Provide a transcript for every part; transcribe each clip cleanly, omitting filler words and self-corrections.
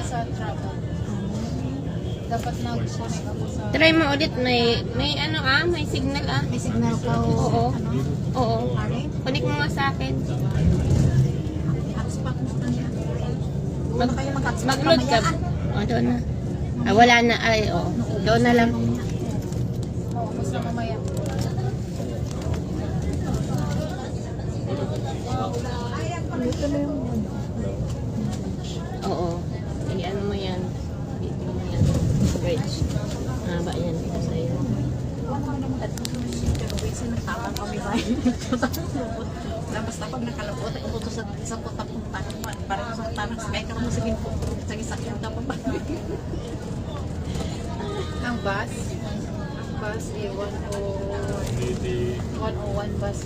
Sa travel. Dapat na connect ako sa... Try mo ulit, may ano may signal May signal ka o Oo. ano? Oo. Pare? Connect mo nga sa akin. Hotspot mo na yan. Doon na kayo mag-hotspot Mag-load ka. Doon na. Wala na. Ay, doon na lang. Oo, basta mamaya. Ito na yung Oo. Ano mo yan. Video mo yan. Bridge. Ba yan. Ito sa'yo. sinagtapan kami ba? Tapos pag nakalabot, ako to sa punta-punta. Parang sa tanang sakay ka mo sabihin po. Sa isakyan ka pa ba? Ang bus? Ang bus, 101 bus.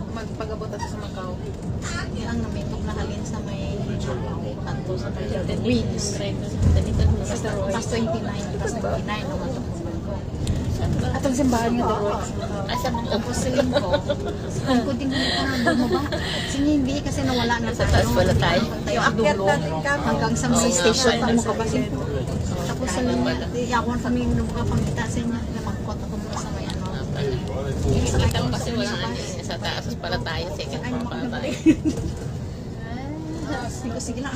Magpagabot ako sa Macau. Ang namitok na halin sa may kanto sa Wings. Tapos 29 naman ito. At ang simbahan nga daw. Tapos sa linggo. Ang kuding mo ba? Hindi kasi nawala na Sa taas pala tayo. Yung dulo hanggang sa may station pa mo kabasin. Tapos sa linggo, yakon kami yung nakapangita sa inyo. Magkot ako muna sa may ano. Kita mo kasi wala sa taas pala tayo. Second floor pala tayo. Sige lang.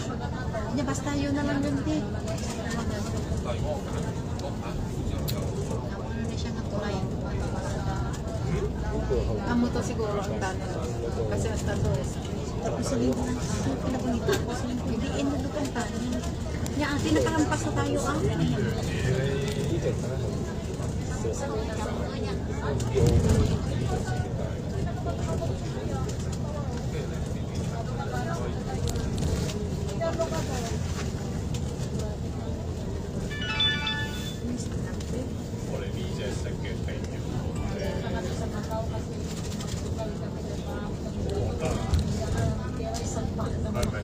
Basta yun na lang yun. Hindi siya natulayan. Amo to siguro ang tanong. Kasi ang tanong. Tapos sa linggo na pinapunita. Hindi inudukan pa. Niya, ate, nakalampas na tayo ang.